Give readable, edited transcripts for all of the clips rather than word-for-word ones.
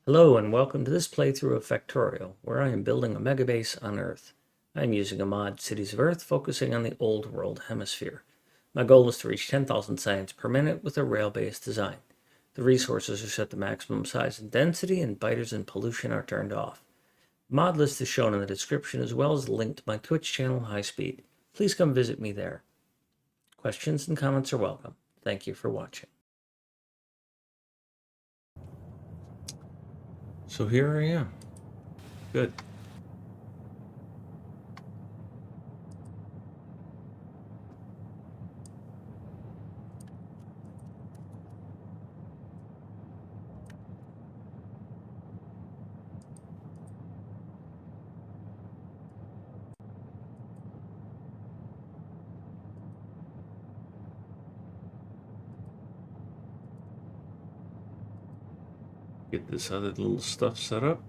Hello and welcome to this playthrough of Factorio, where I am building a megabase on Earth. I am using a mod, Cities of Earth, focusing on the Old World Hemisphere. My goal is to reach 10,000 science per minute with a rail-based design. The resources are set to maximum size and density, and biters and pollution are turned off. The mod list is shown in the description, as well as the link to my Twitch channel, High Speed. Please come visit me there. Questions and comments are welcome. Thank you for watching. So here I am. Good. Get this other little stuff set up.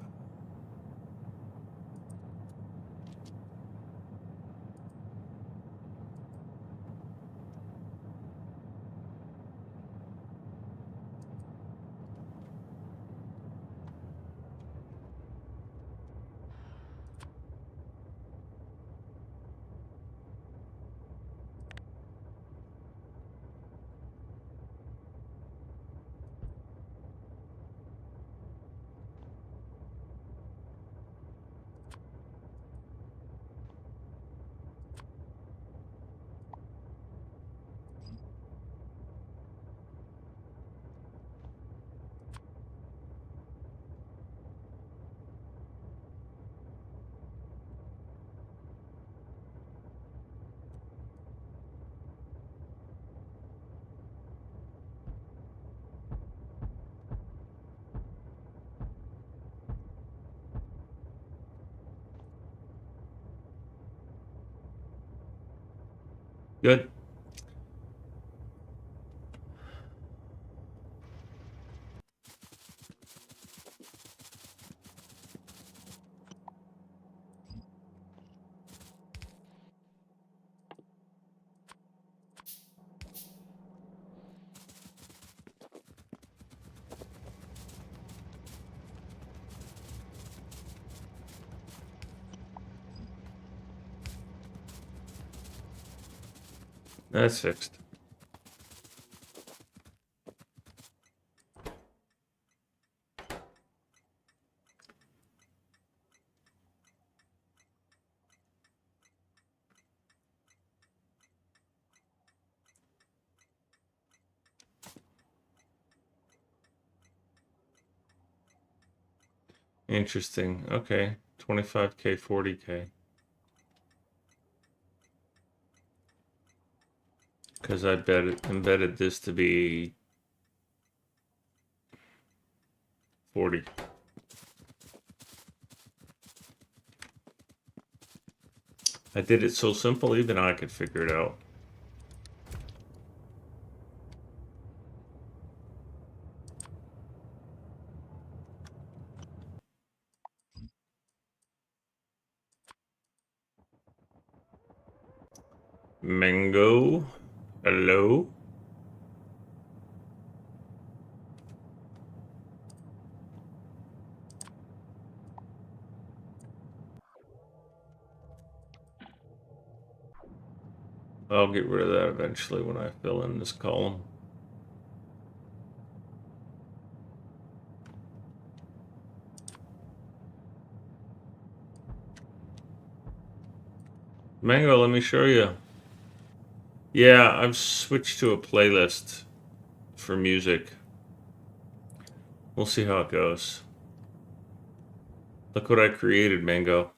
Good. That's fixed. Interesting. Okay. 25K, 40K. Because I embedded this to be 40. I did it so simple, even I could figure it out. Mango. Hello? I'll get rid of that eventually when I fill in this column. Mango, let me show you. Yeah, I've switched to a playlist for music. We'll see how it goes. Look what I created, Mango.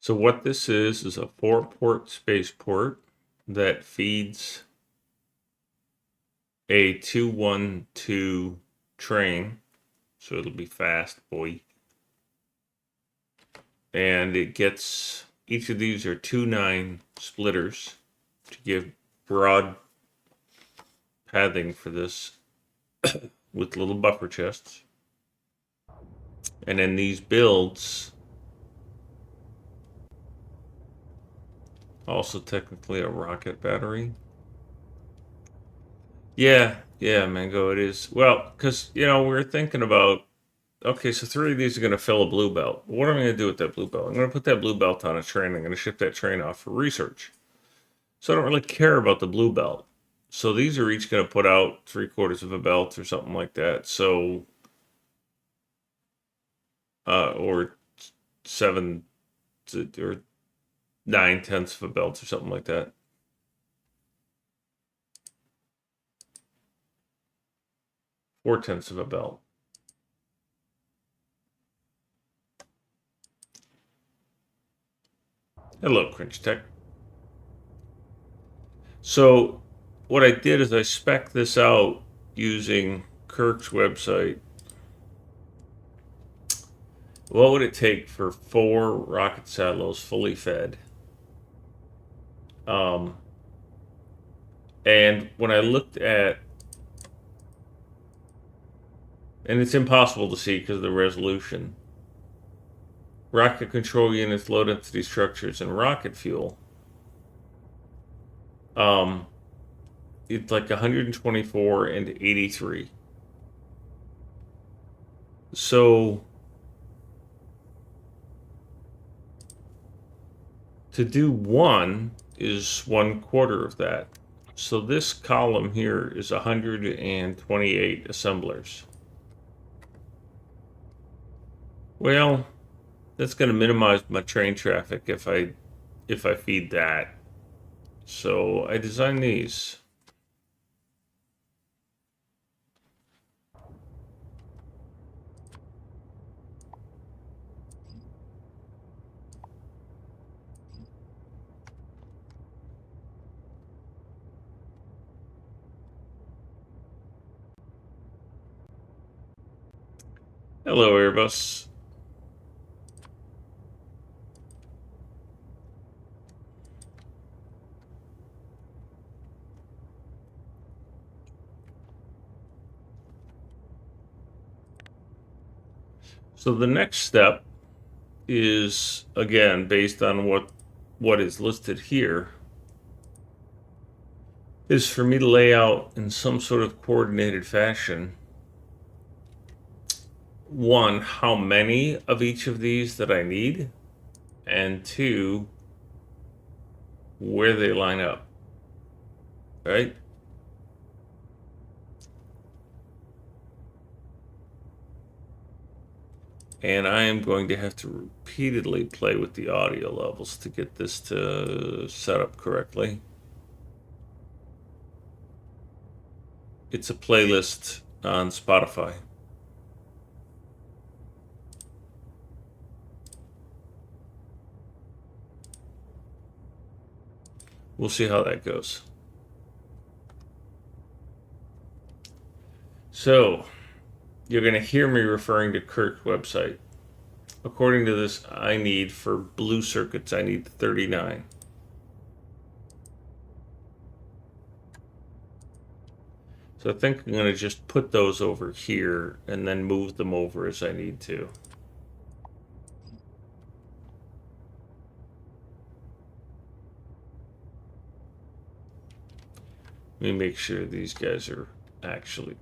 So what this is a 4-port spaceport that feeds a 212 train. So it'll be fast, boy. And it gets, each of these are 2-9 splitters to give broad pathing for this with little buffer chests. And then these builds, also technically a rocket battery. Yeah, Mango, it is. Well, because, we're thinking about, okay, so 3 of these are going to fill a blue belt. What am I going to do with that blue belt? I'm going to put that blue belt on a train. I'm going to ship that train off for research. So I don't really care about the blue belt. So these are each going to put out 3/4 of a belt or something like that. So, or 7 or 9/10 of a belt or something like that. 4/10 of a belt. Hello, Cringe Tech. So what I did is I spec'd this out using Kirk's website. What would it take for 4 rocket silos fully fed? Um, and when I looked at, and it's impossible to see because of the resolution, rocket control units, low density structures, and rocket fuel, um, it's like 124 and 83. So to do one is 1/4 of that. So this column here is 128 assemblers. Well, that's going to minimize my train traffic if I feed that. So I designed these. Hello, Airbus. So the next step is, again, based on what is listed here, is for me to lay out in some sort of coordinated fashion, one, how many of each of these that I need, and two, where they line up, right? And I am going to have to repeatedly play with the audio levels to get this to set up correctly. It's a playlist on Spotify. We'll see how that goes. So, you're going to hear me referring to Kirk's website. According to this, I need, for blue circuits, I need 39. So I think I'm going to just put those over here and then move them over as I need to. Let me make sure these guys are actually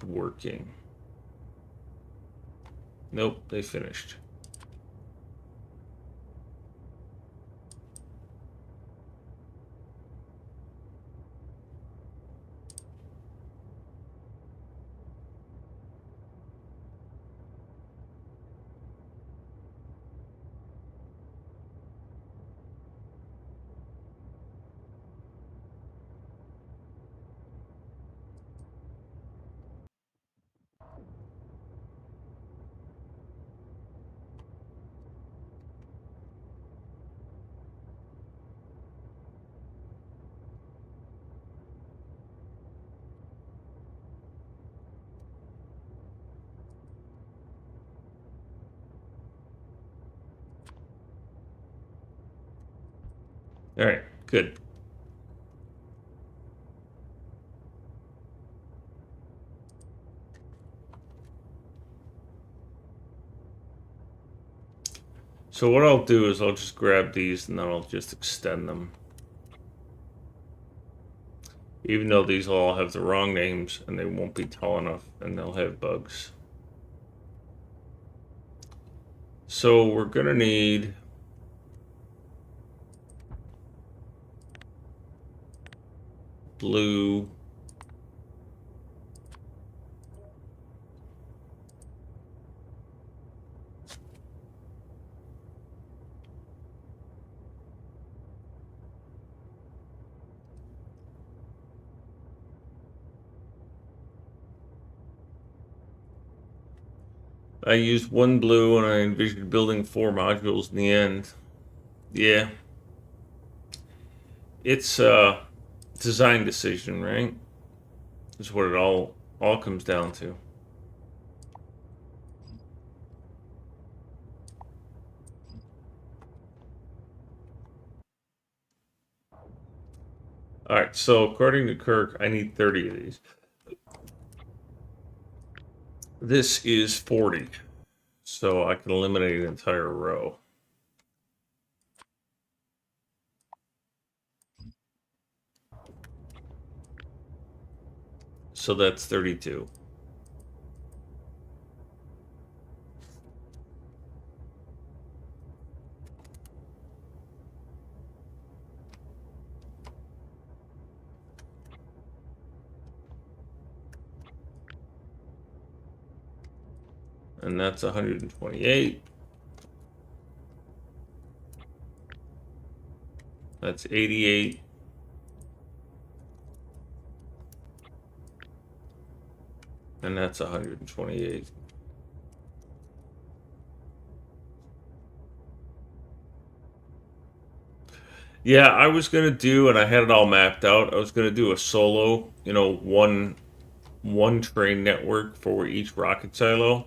working. Nope, they finished. All right, good. So what I'll do is I'll just grab these and then I'll just extend them. Even though these will all have the wrong names and they won't be tall enough and they'll have bugs. So we're gonna need blue. I used one blue and I envisioned building 4 modules in the end. Yeah. It's a design decision, right? That's what it all comes down to. Alright, so according to Kirk, I need 30 of these. This is 40. So I can eliminate an entire row. So that's 32. And that's 128. That's 88. And that's 128. Yeah, I was gonna do, and I had it all mapped out. I was gonna do a solo, one train network for each rocket silo.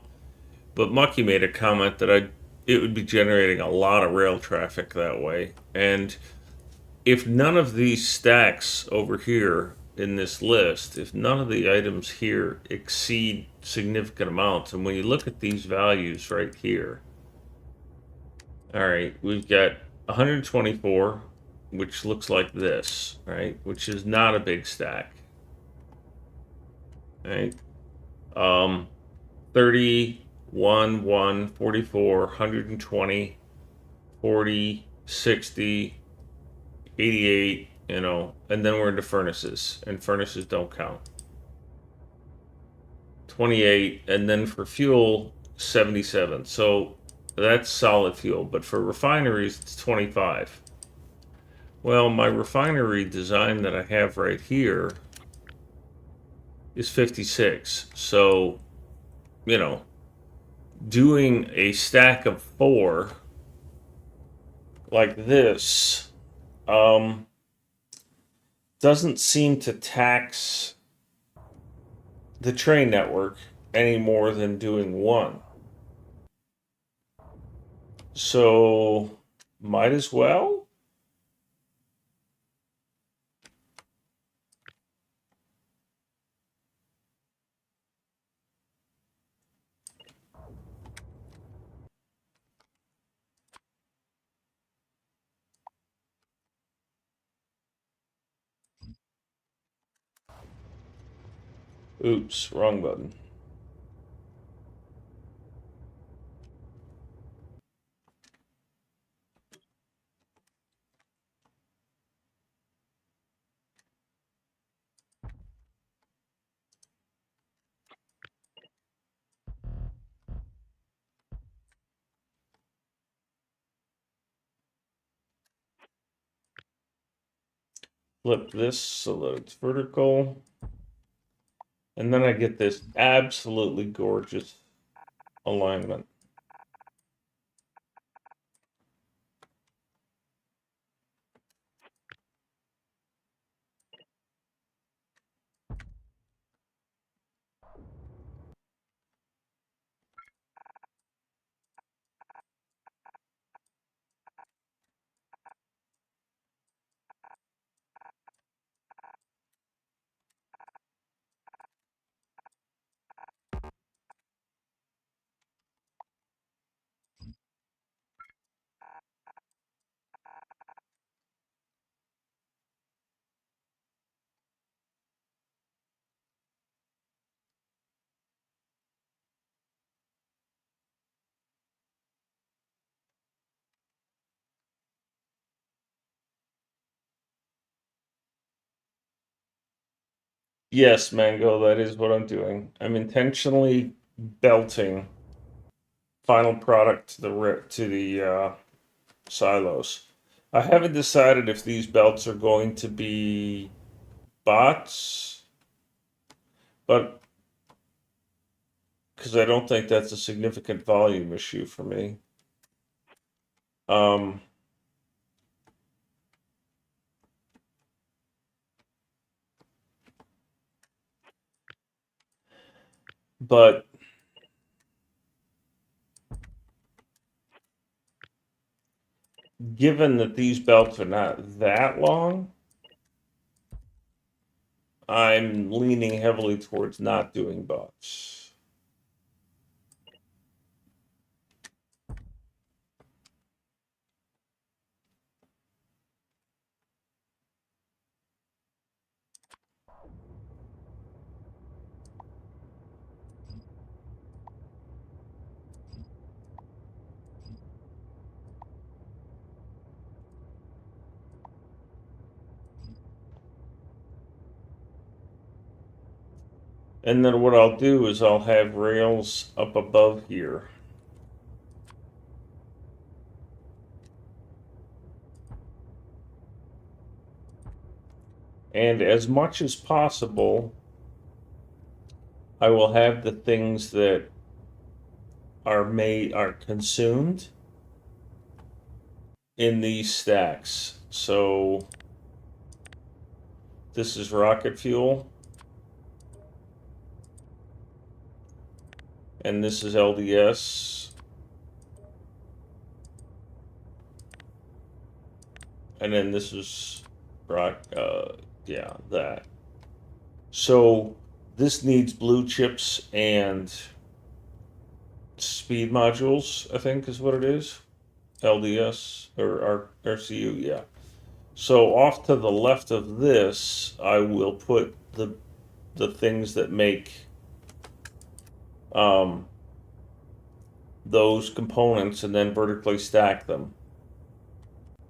But Mucky made a comment that it would be generating a lot of rail traffic that way. And if none of these stacks over here in this list, if none of the items here exceed significant amounts, and when you look at these values right here, all right, we've got 124, which looks like this, right? Which is not a big stack, right? 31, 1, 44, 120, 40, 60, 88, and then we're into furnaces, and furnaces don't count. 28, and then for fuel, 77. So that's solid fuel, but for refineries, it's 25. Well, my refinery design that I have right here is 56. So, you know, doing a stack of 4 like this doesn't seem to tax the train network any more than doing 1. So, might as well. Oops, wrong button. Flip this so that it's vertical. And then I get this absolutely gorgeous alignment. Yes, Mango, that is what I'm doing. I'm intentionally belting final product to the silos. I haven't decided if these belts are going to be bots, but because I don't think that's a significant volume issue for me. Um, but given that these belts are not that long, I'm leaning heavily towards not doing bots. And then what I'll do is I'll have rails up above here. And as much as possible, I will have the things that are consumed in these stacks. So this is rocket fuel, and this is LDS, and then this is yeah, that. So this needs blue chips and speed modules, I think is what it is. LDS or RCU, yeah. So off to the left of this, I will put the things that make um, those components and then vertically stack them.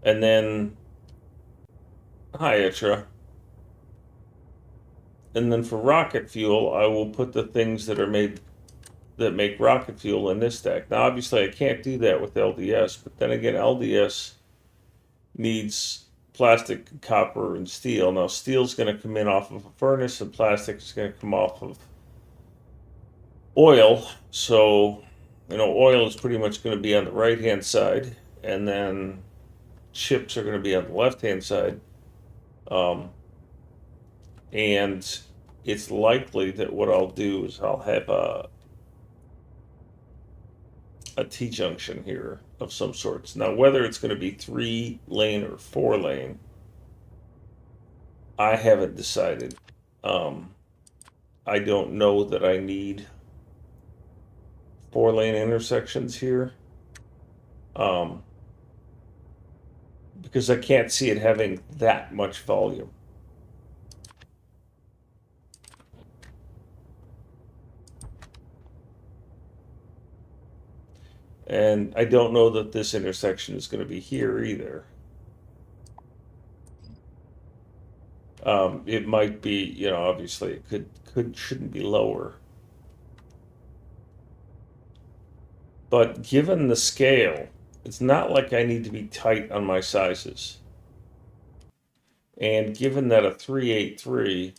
And then, hi, Itra. And then for rocket fuel, I will put the things that are made that make rocket fuel in this stack. Now, obviously, I can't do that with LDS, but then again, LDS needs plastic, copper, and steel. Now, steel's going to come in off of a furnace, and plastic is going to come off of oil. So, oil is pretty much going to be on the right hand side, and then chips are going to be on the left hand side. Um, and it's likely that what I'll do is I'll have a T junction here of some sorts. Now, whether it's going to be 3 lane or 4 lane, I haven't decided. Um, I don't know that I need 4 lane intersections here. Um, because I can't see it having that much volume. And I don't know that this intersection is going to be here either. It might be, obviously it shouldn't be lower. But given the scale, it's not like I need to be tight on my sizes. And given that a 383,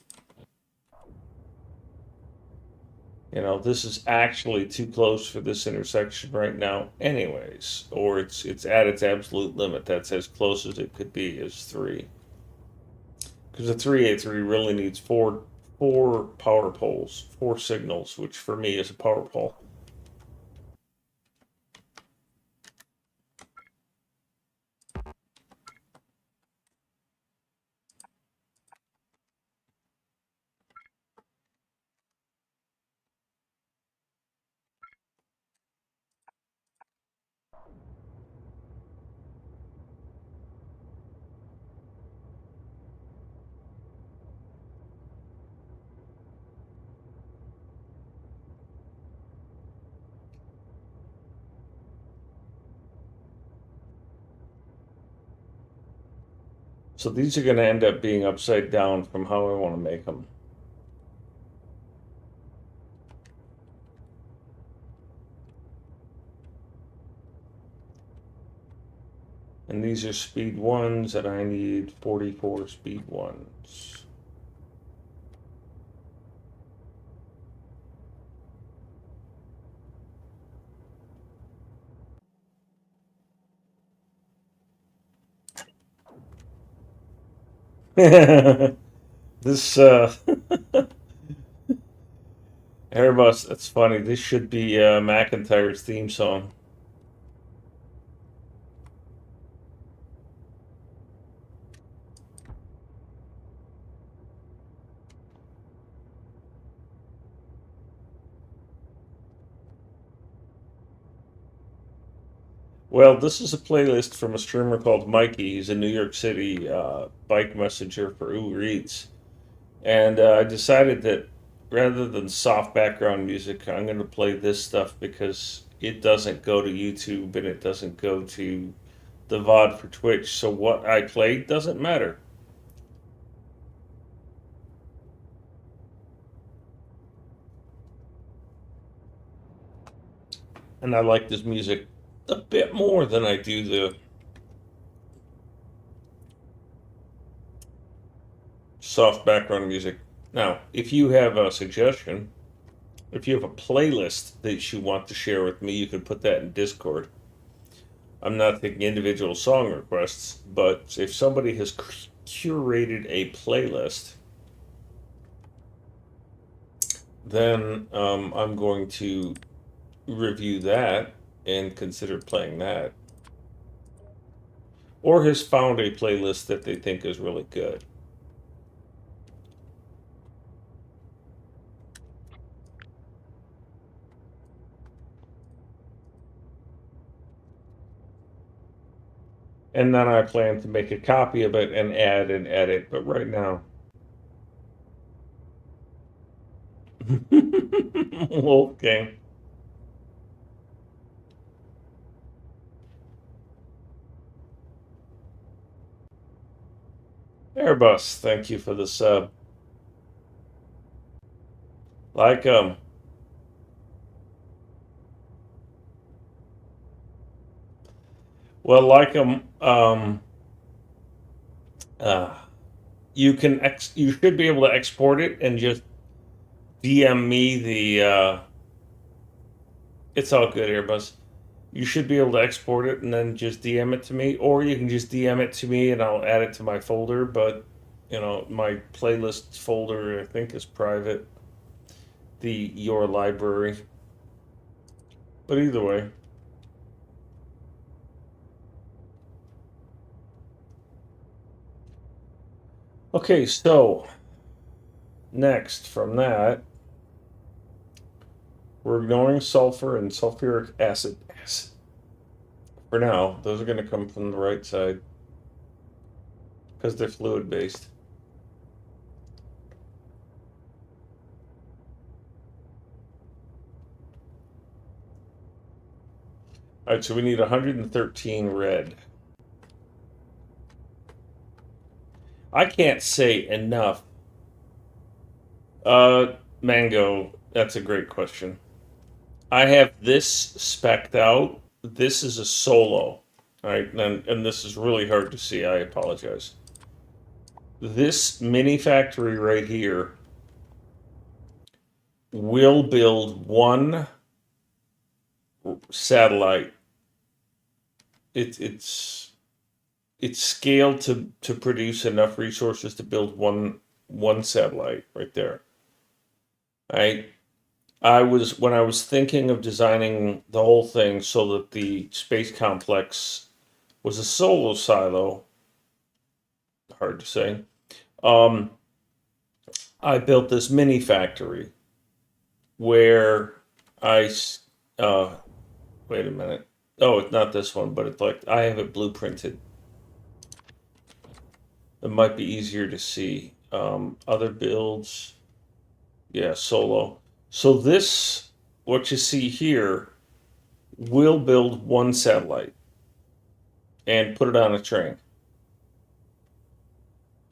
this is actually too close for this intersection right now anyways, or it's at its absolute limit. That's as close as it could be as 3. Because a 383 really needs four power poles, 4 signals, which for me is a power pole. So these are going to end up being upside down from how I want to make them. And these are speed ones, and I need 44 speed ones. This Airbus, that's funny. This should be McIntyre's theme song. Well, this is a playlist from a streamer called Mikey. He's a New York City bike messenger for Uber Eats. And I decided that rather than soft background music, I'm going to play this stuff because it doesn't go to YouTube and it doesn't go to the VOD for Twitch. So what I play doesn't matter. And I like this music a bit more than I do the soft background music. Now, if you have a suggestion, if you have a playlist that you want to share with me, you can put that in Discord. I'm not taking individual song requests, but if somebody has curated a playlist, then I'm going to review that and consider playing that. Or has found a playlist that they think is really good. And then I plan to make a copy of it and add and edit, but right now. Okay. Airbus, thank you for the sub. Like well, like uh, you should be able to export it and just DM me the. It's all good, Airbus. You should be able to export it and then just DM it to me, or you can just DM it to me and I'll add it to my folder. But my playlist folder I think is private. The your library. But either way. Okay, so next from that, we're ignoring sulfur and sulfuric acid. For now, those are going to come from the right side because they're fluid based. All right, so we need 113 red. I can't say enough. Mango, that's a great question. I have this specced out. This is a solo, all right, and this is really hard to see. I apologize. This mini factory right here will build one satellite. It's scaled to produce enough resources to build one satellite right there. Right. When I was thinking of designing the whole thing so that the space complex was a solo silo, hard to say. Um, I built this mini factory where uh, wait a minute. Oh, it's not this one, but it's like I have it blueprinted. It might be easier to see. Other builds, yeah, solo. So this, what you see here, will build one satellite and put it on a train.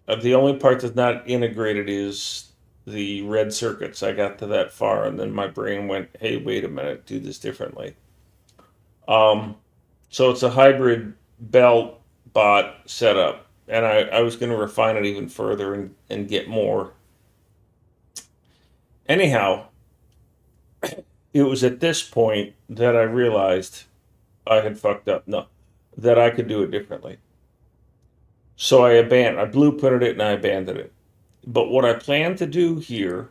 The only part that's not integrated is the red circuits. I got to that far, and then my brain went, "Hey, wait a minute, do this differently." Um, so it's a hybrid belt bot setup, and I was going to refine it even further and get more. Anyhow, it was at this point that I realized I had fucked up. No, that I could do it differently. So I blueprinted it and I abandoned it. But what I plan to do here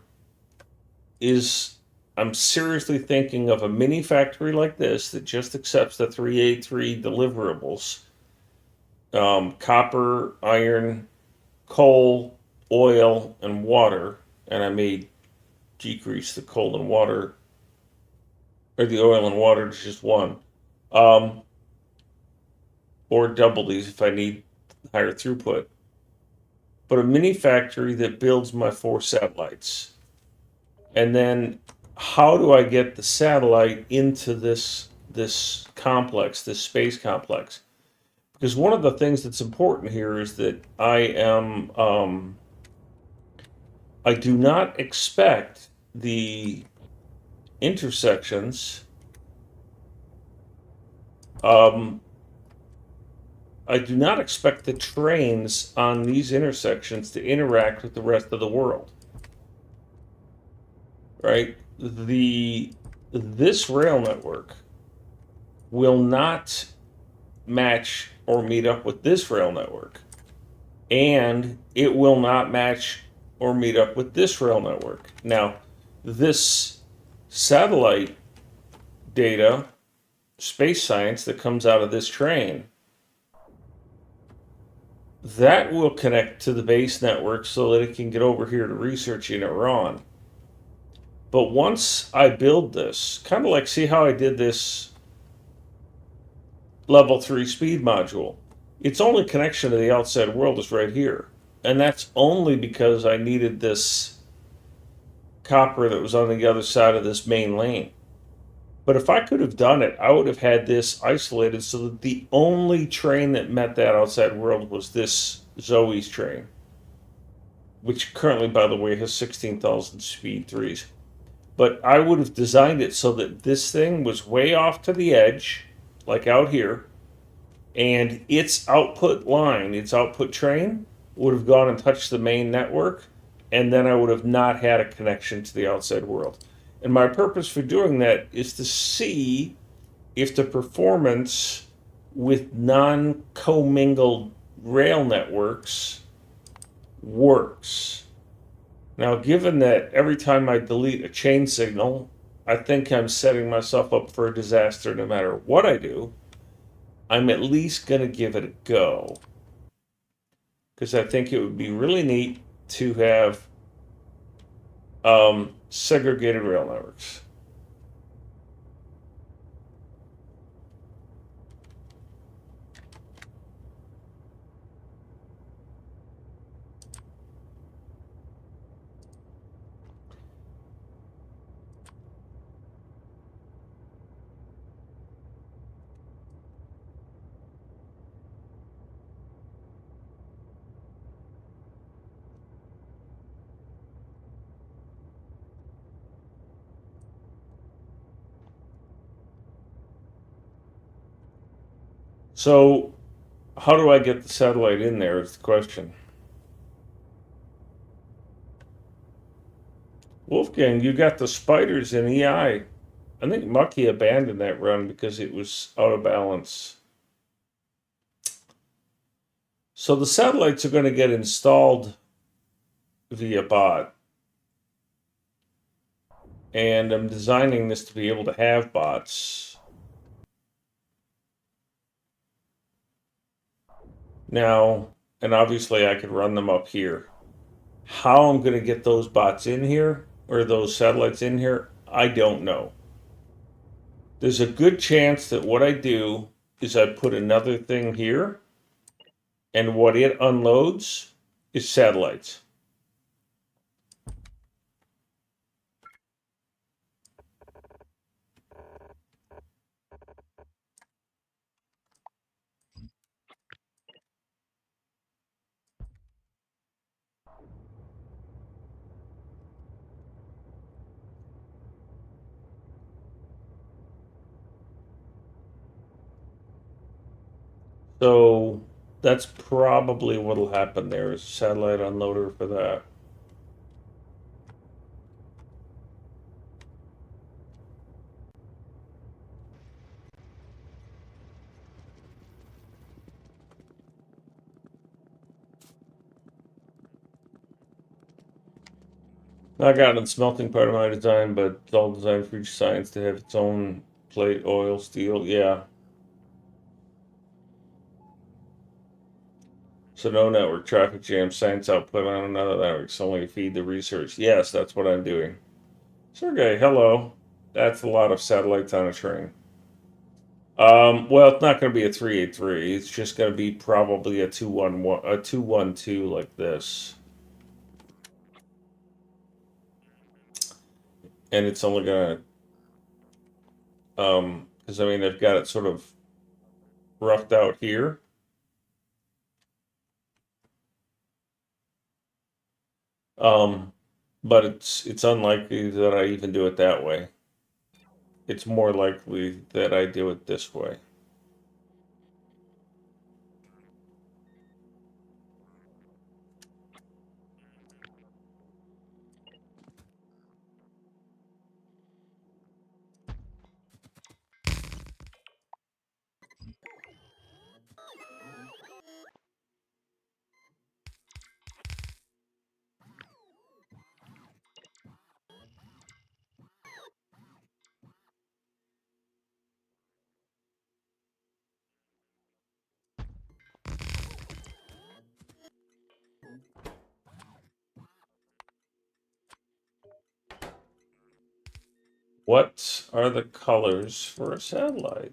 is I'm seriously thinking of a mini factory like this that just accepts the 383 deliverables: copper, iron, coal, oil, and water. And I may decrease the coal and water, or the oil and water, to just one, um, or double these if I need higher throughput. But a mini factory that builds my 4 satellites. And then how do I get the satellite into this complex, this space complex? Because one of the things that's important here is that I do not expect the intersections. Um, I do not expect the trains on these intersections to interact with the rest of the world, right? This rail network will not match or meet up with this rail network, and it will not match or meet up with this rail network. Now, this satellite data, space science that comes out of this train, that will connect to the base network so that it can get over here to research in Iran. But once I build this, kind of like, see how I did this level 3 speed module? Its only connection to the outside world is right here. And that's only because I needed this copper that was on the other side of this main lane. But if I could have done it, I would have had this isolated so that the only train that met that outside world was this Zoe's train, which currently, by the way, has 16,000 speed threes. But I would have designed it so that this thing was way off to the edge, like out here, and its output line, its output train, would have gone and touched the main network, and then I would have not had a connection to the outside world. And my purpose for doing that is to see if the performance with non commingled rail networks works. Now, given that every time I delete a chain signal, I think I'm setting myself up for a disaster no matter what I do, I'm at least going to give it a go. Because I think it would be really neat to have segregated rail networks. So, how do I get the satellite in there is the question. Wolfgang, you got the spiders in EI. I think Mucky abandoned that run because it was out of balance. So the satellites are going to get installed via bot. And I'm designing this to be able to have bots. Now, and obviously I could run them up here. How I'm going to get those bots in here, or those satellites in here, I don't know. There's a good chance that what I do is I put another thing here, and what it unloads is satellites. So That's probably what'll happen there is satellite unloader for that. Not gotten smelting part of my design, but it's all designed for each science to have its own plate, oil, steel. Yeah. So no network traffic jam, science output on another network, solely to feed the research. Yes, that's what I'm doing. Sergey, hello. That's a lot of satellites on a train. Well, it's not going to be a 383. It's just going to be probably a 211, a 212 like this, and it's only going to, because I mean they've got it sort of roughed out here. Um, but it's unlikely that I even do it that way. It's more likely that I do it this way. What are the colors for a satellite?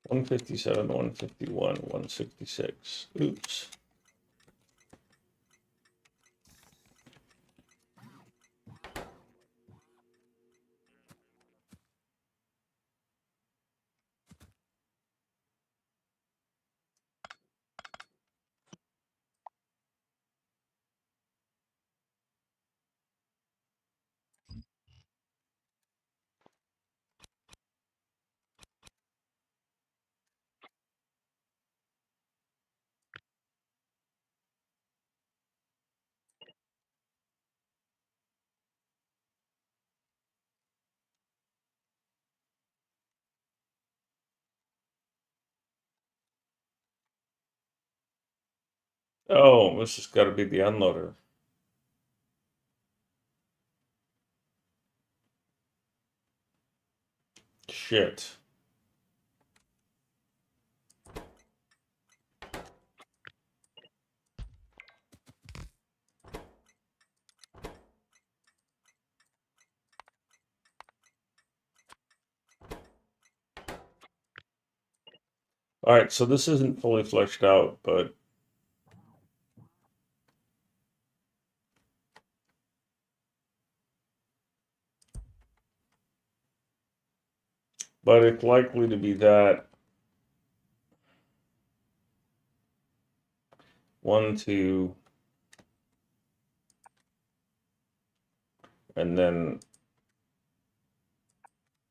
One 157, 151, 166. Oops. Oh, this has got to be the unloader. Shit. All right, so this isn't fully fleshed out, but it's likely to be that one, two, and then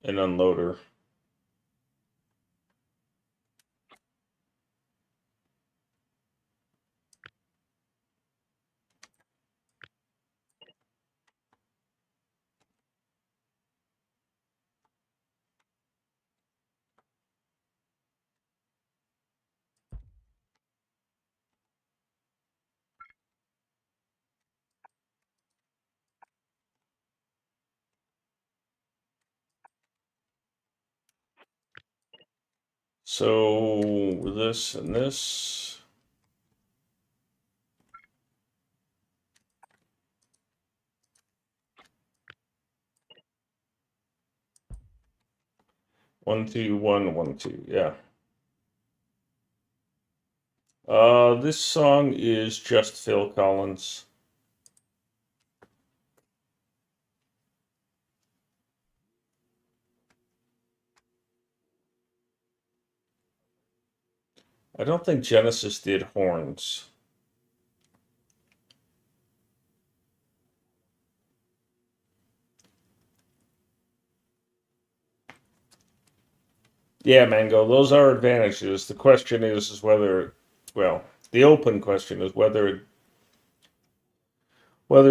an unloader. So this and this. One, two, one, one, two. Yeah. This song is just Phil Collins. I don't think Genesis did horns. Yeah, Mango, those are advantages. The question is whether, well, the open question is whether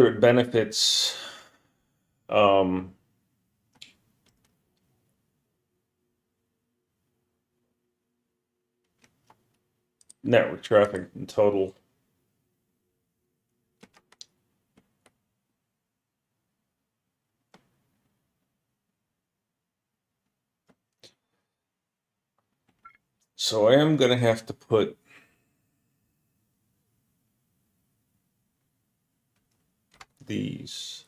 it benefits um, network traffic in total. So I am going to have to put these.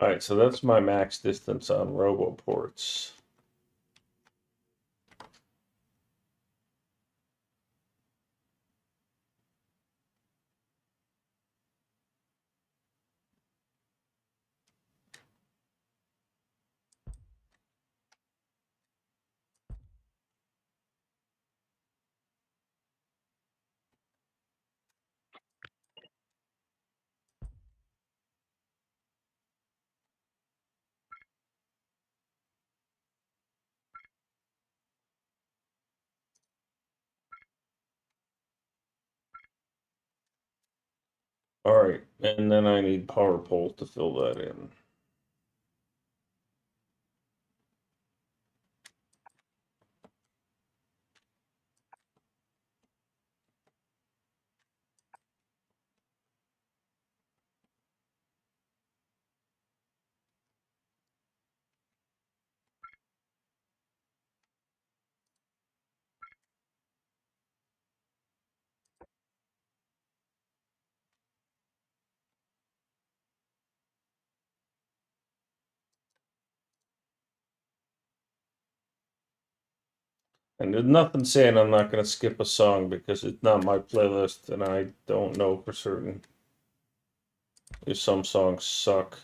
All right, so that's my max distance on RoboPorts. All right, and then I need power pole to fill that in. And there's nothing saying I'm not going to skip a song because it's not my playlist and I don't know for certain if some songs suck.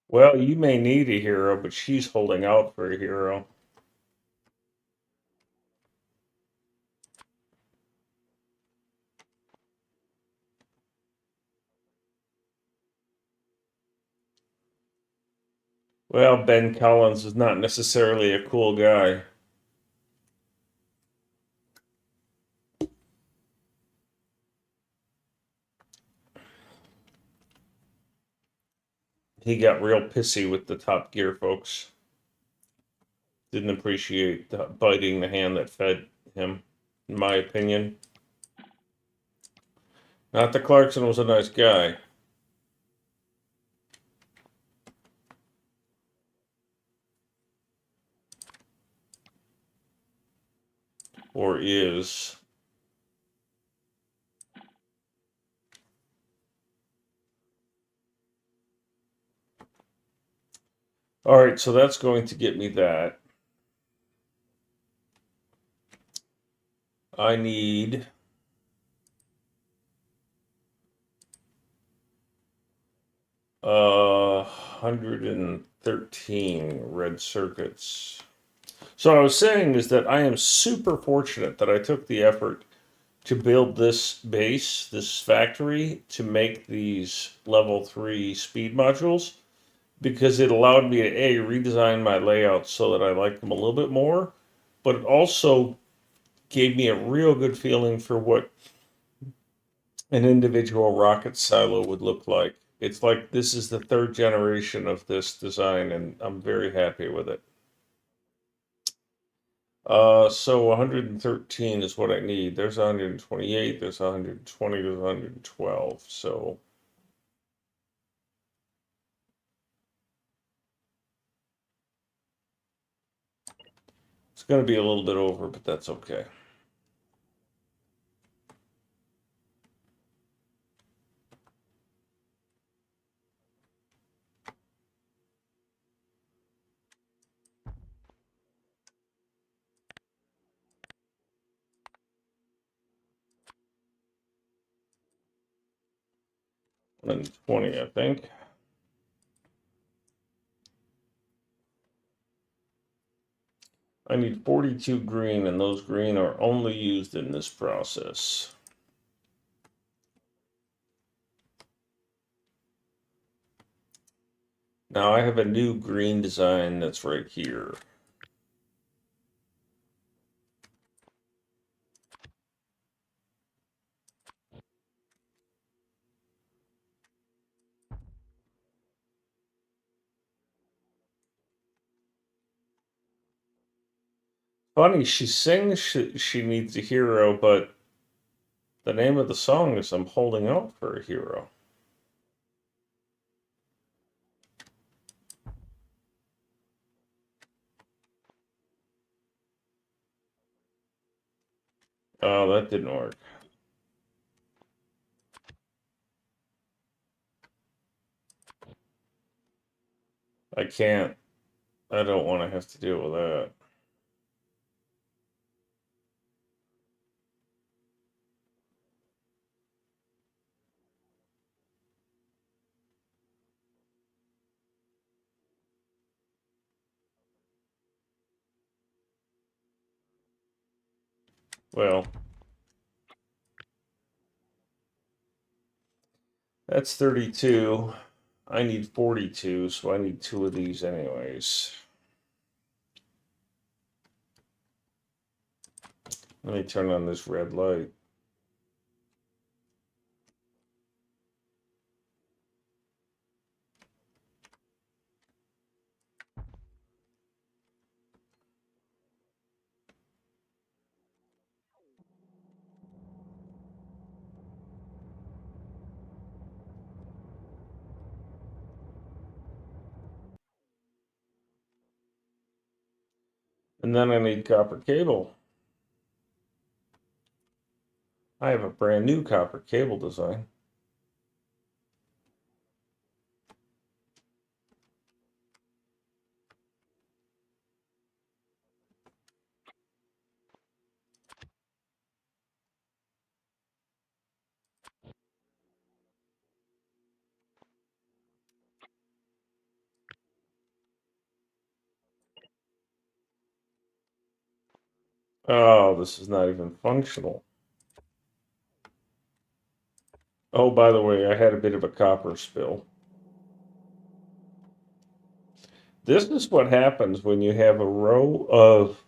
Well, you may need a hero, but she's holding out for a hero. Well, Ben Collins is not necessarily a cool guy. He got real pissy with the Top Gear folks. Didn't appreciate biting the hand that fed him, in my opinion. Not that Clarkson was a nice guy, or is. All right, so that's going to get me that. I need 113 red circuits. So I was saying is that I am super fortunate that I took the effort to build this base, this factory, to make these level 3 speed modules because it allowed me to redesign my layouts so that I like them a little bit more, but it also gave me a real good feeling for what an individual rocket silo would look like. It's like this is the third generation of this design, and I'm very happy with it. So 113 is what I need. There's 128, there's 120, there's 112. So it's going to be a little bit over, but that's okay. And 20, I think. I need 42 green, and those green are only used in this process. Now I have a new green design that's right here. Funny, she sings she needs a hero, but the name of the song is I'm Holding Out for a Hero. Oh, that didn't work. I can't. I don't want to have to deal with that. Well, that's 32. I need 42, so I need 2 of these anyways. Let me turn on this red light. And then I need copper cable. I have a brand new copper cable design. Oh, this is not even functional. Oh, by the way, I had a bit of a copper spill. This is what happens when you have a row of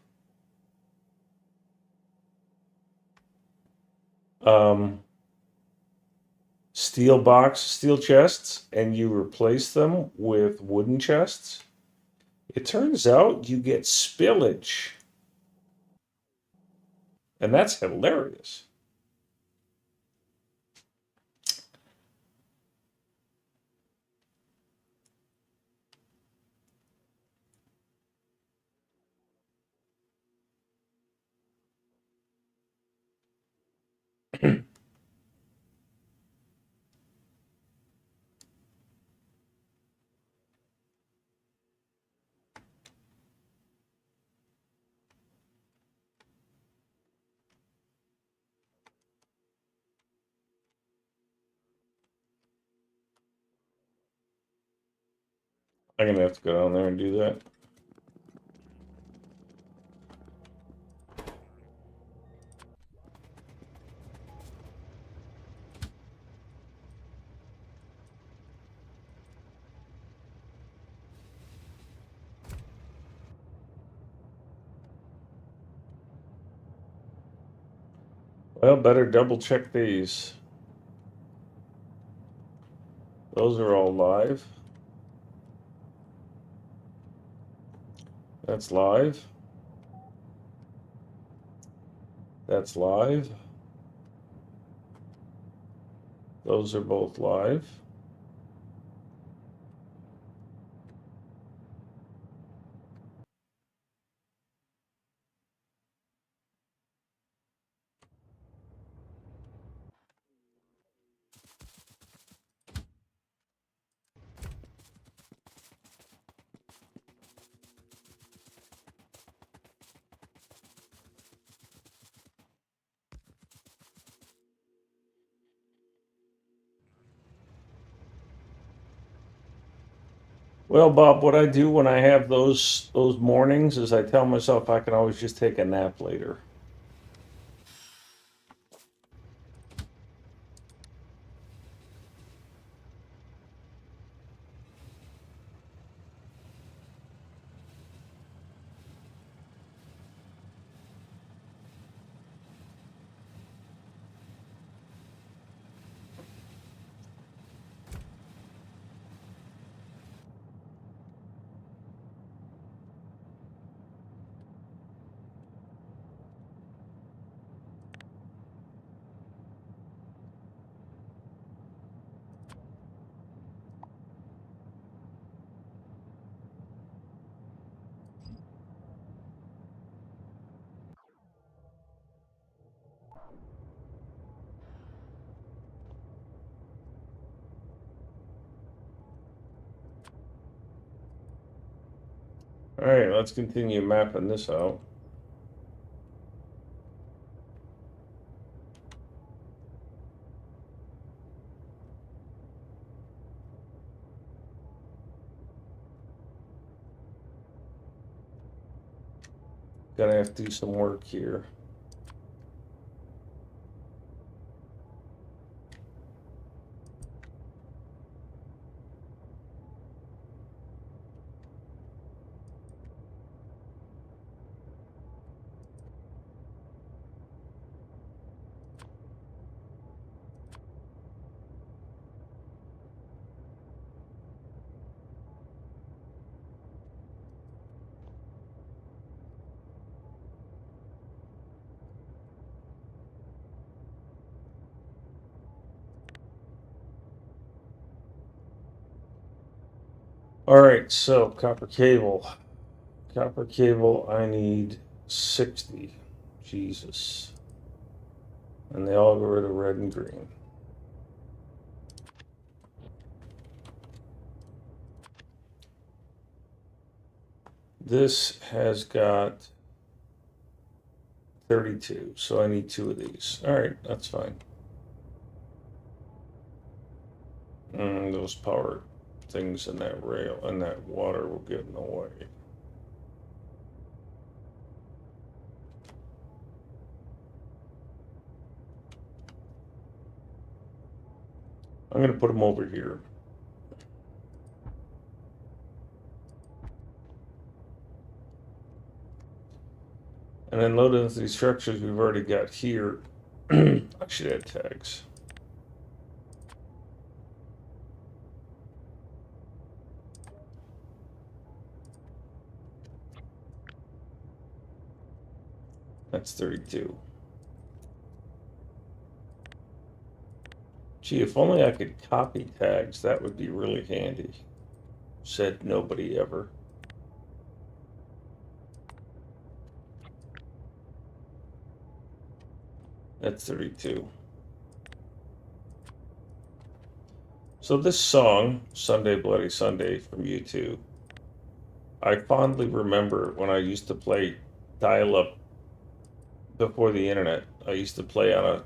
um, steel chests and you replace them with wooden chests. It turns out you get spillage, and that's hilarious. I'm gonna have to go down there and do that. Well, better double check these. Those are all live. That's live. That's live. Those are both live. Well, Bob, what I do when I have those mornings is I tell myself I can always just take a nap later. All right, let's continue mapping this out. Gonna have to do some work here. All right, so copper cable. Copper cable, I need 60. Jesus. And they all go rid of red and green. This has got 32, so I need 2 of these. All right, that's fine. Those power things in that rail and that water will get in the way. I'm going to put them over here. And then load into these structures we've already got here. I should add tags. That's 32. Gee, if only I could copy tags, that would be really handy. Said nobody ever. That's 32. So this song, Sunday Bloody Sunday from U2, I fondly remember when I used to play dial-up before the internet. I used to play on a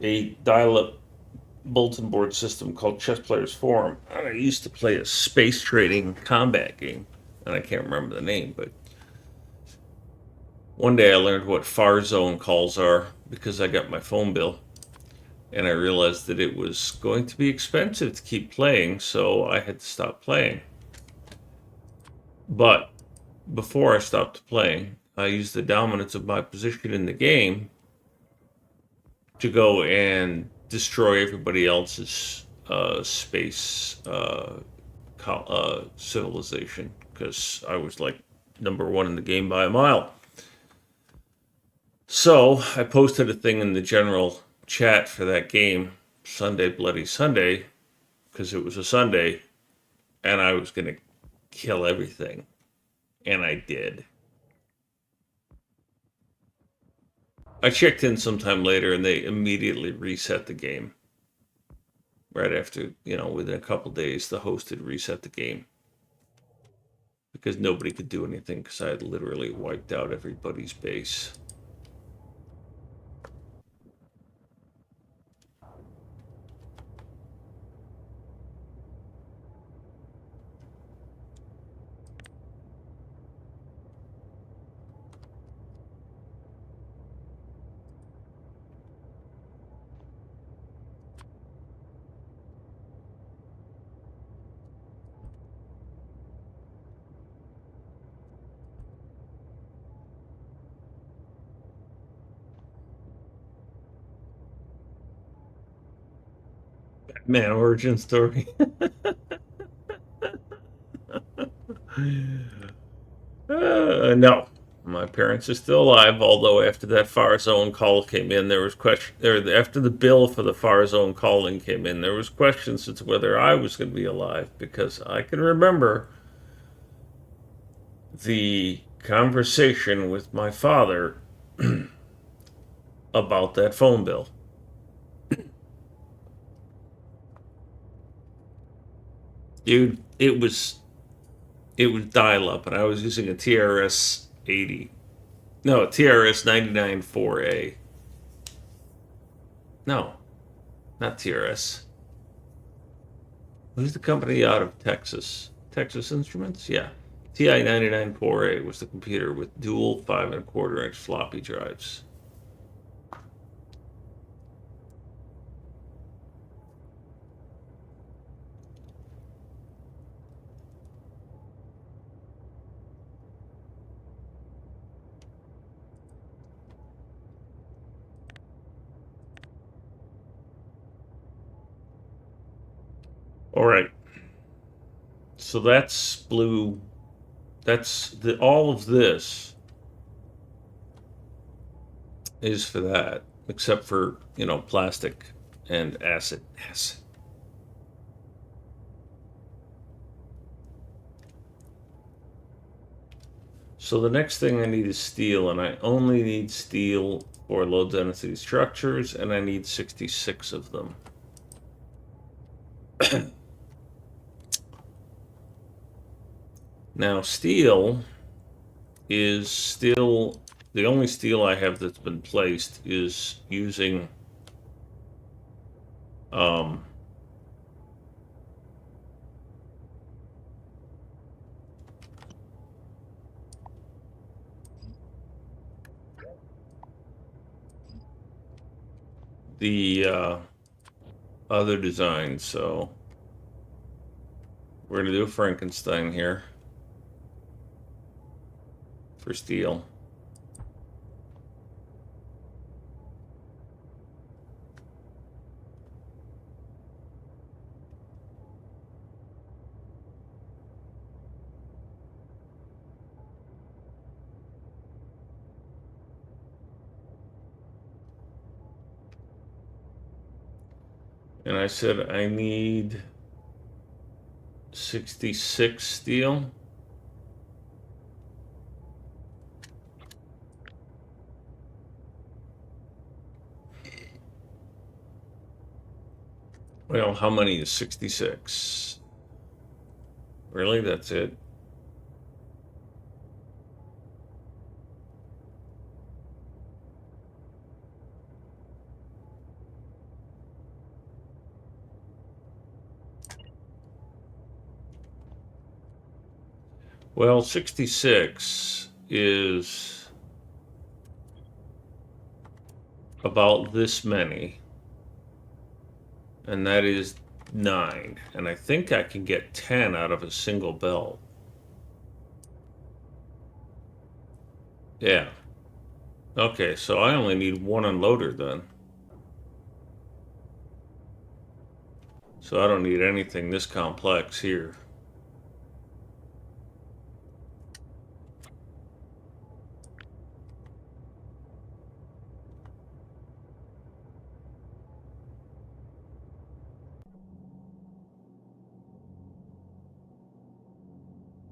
a dial-up bulletin board system called Chess Players Forum. And I used to play a space trading combat game, and I can't remember the name, but one day I learned what far zone calls are because I got my phone bill, and I realized that it was going to be expensive to keep playing, so I had to stop playing. But before I stopped playing, I use the dominance of my position in the game to go and destroy everybody else's space civilization, because I was like #1 in the game by a mile. So I posted a thing in the general chat for that game, Sunday Bloody Sunday, because it was a Sunday, and I was going to kill everything. And I did. I checked in sometime later, and they immediately reset the game. Right after, within a couple days, the host had reset the game. Because nobody could do anything, because I had literally wiped out everybody's base. Man, origin story. No, my parents are still alive. Although after that far zone call came in, there was question. After the bill for the far zone calling came in, there was questions as to whether I was going to be alive, because I can remember the conversation with my father about that phone bill. Dude, it was dial up, and I was using a TRS 80. No, a TRS 99 4A. No, not TRS. Who's the company out of Texas? Texas Instruments? Yeah. TI 99 4A was the computer with dual 5.25-inch floppy drives. All right. So that's blue. That's all of this is for that, except for, plastic and acid. Acid. So the next thing I need is steel, and I only need steel for low density structures, and I need 66 of them. Now, steel is still the only steel I have that's been placed is using the other design. So we're going to do a Frankenstein here for steel. And I said I need 66 steel. Well, how many is 66? Really? That's it? Well, 66 is about this many, and that is 9. And I think I can get 10 out of a single belt. Yeah. Okay, so I only need one unloader then. So I don't need anything this complex here.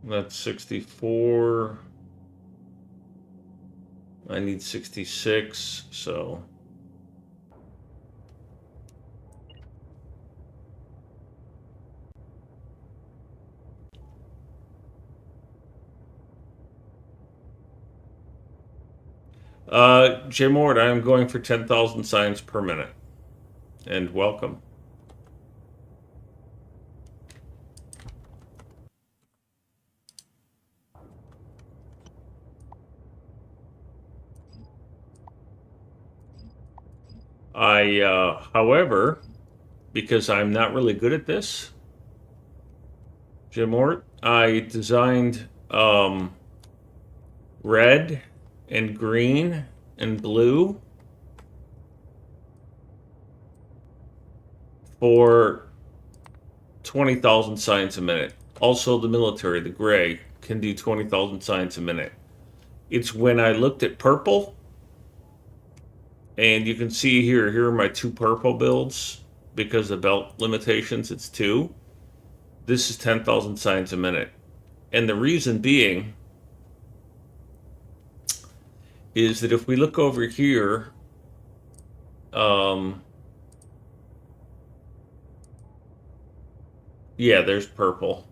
That's 64. I need 66, so J Mort, I am going for 10,000 signs per minute. And welcome. However, because I'm not really good at this, J Mort, I designed red and green and blue for 20,000 signs a minute. Also, the military, the gray, can do 20,000 signs a minute. It's when I looked at purple, and you can see here are my two purple builds. Because of belt limitations, it's two. This is 10,000 signs a minute. And the reason being is that if we look over here, yeah, there's purple.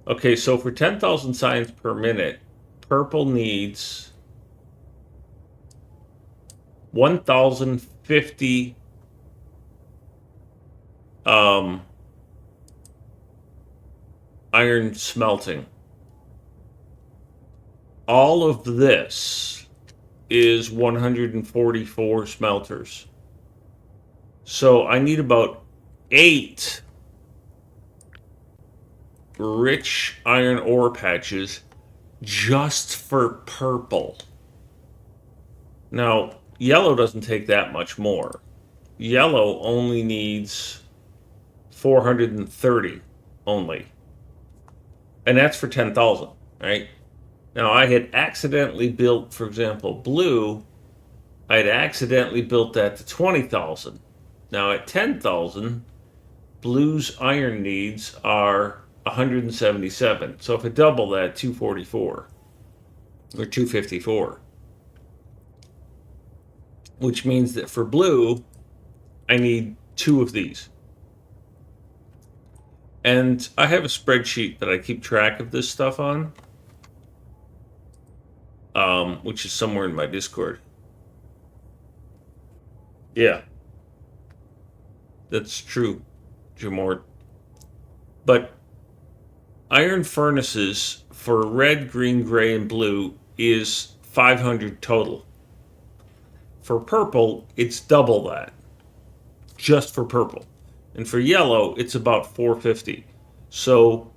Okay, so for 10,000 signs per minute, purple needs 1,050 iron smelting. All of this is 144 smelters. So I need about 8 rich iron ore patches just for purple. Now, yellow doesn't take that much more. Yellow only needs 430 only. And that's for 10,000, right? Now, I had accidentally built, for example, blue, I had accidentally built that to 20,000. Now, at 10,000, blue's iron needs are 177. So if I double that, 244 or 254, which means that for blue, I need 2 of these. And I have a spreadsheet that I keep track of this stuff on, which is somewhere in my Discord. Yeah, that's true, Jamort. But iron furnaces for red, green, gray, and blue is 500 total. For purple, it's double that, just for purple. And for yellow, it's about 450. So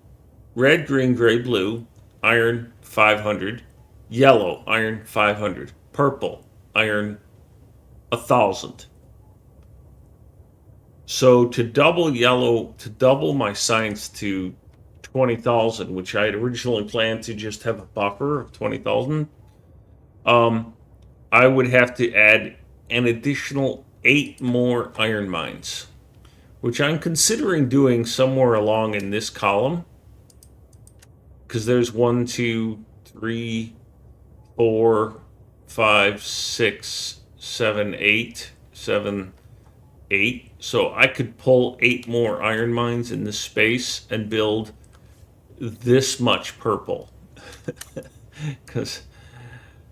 red, green, gray, blue, iron 500, yellow, iron 500, purple, iron 1,000. So to double yellow, to double my science to 20,000, which I had originally planned to just have a buffer of 20,000, I would have to add an additional 8 more iron mines, which I'm considering doing somewhere along in this column. Because there's 1, 2, 3, 4, 5, 6, 7, 8, 7, 8. So I could pull 8 more iron mines in this space and build this much purple. Because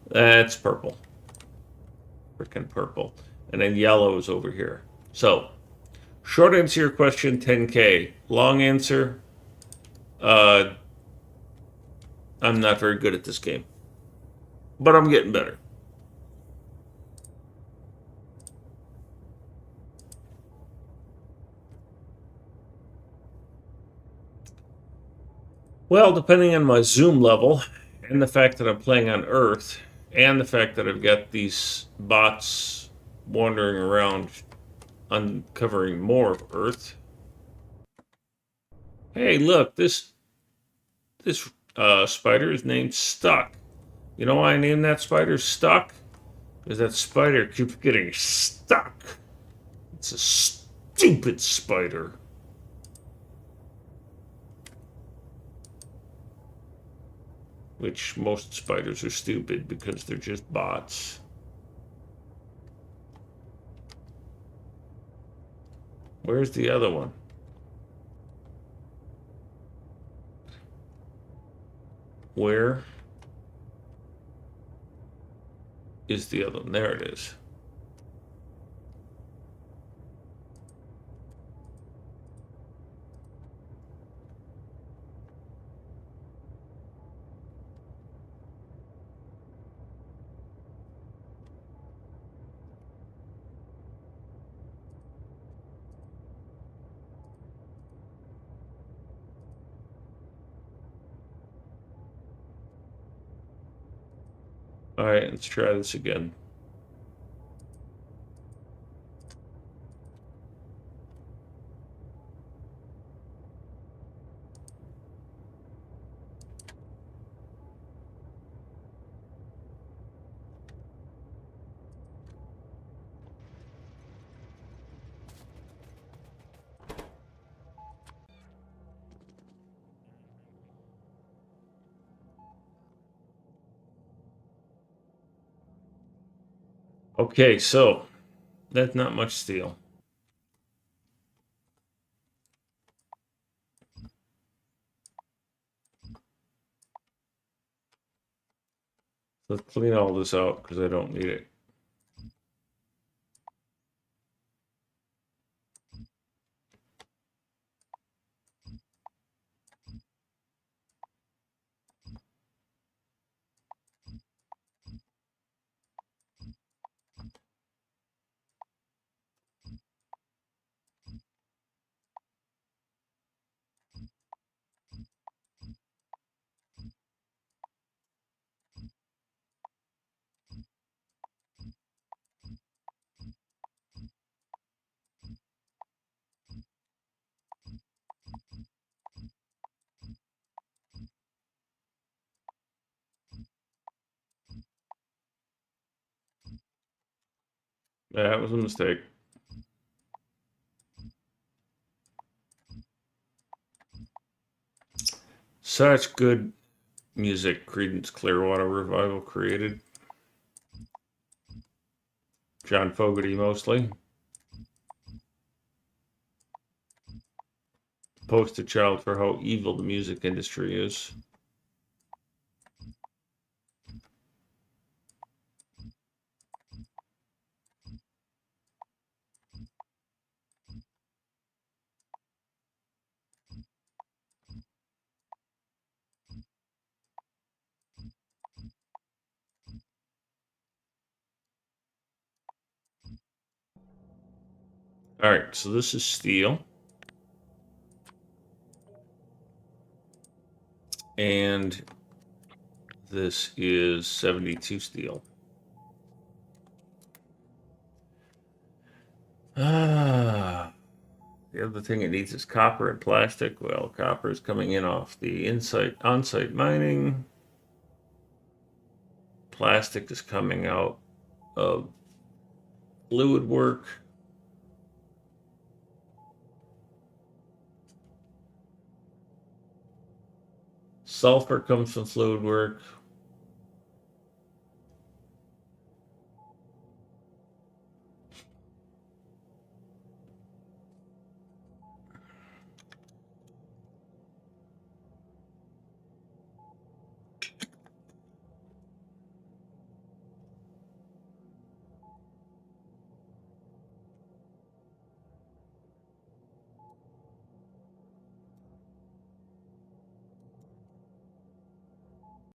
that's purple. Freaking purple. And then yellow is over here. So, short answer to your question, 10K. Long answer, I'm not very good at this game. But I'm getting better. Well, depending on my zoom level and the fact that I'm playing on Earth, and the fact that I've got these bots wandering around uncovering more of Earth. Hey, look, this spider is named Stuck. You know why I named that spider Stuck? Because that spider keeps getting stuck. It's a stupid spider. Which most spiders are stupid because they're just bots. Where's the other one? Where is the other one? There it is. All right, let's try this again. Okay, so that's not much steel. Let's clean all this out because I don't need it. That was a mistake. Such good music Creedence Clearwater Revival created. John Fogerty mostly. Poster child for how evil the music industry is. All right, so this is steel. And this is 72 steel. Ah, the other thing it needs is copper and plastic. Well, copper is coming in off the on-site mining. Plastic is coming out of fluid work. Sulfur comes from fluid work.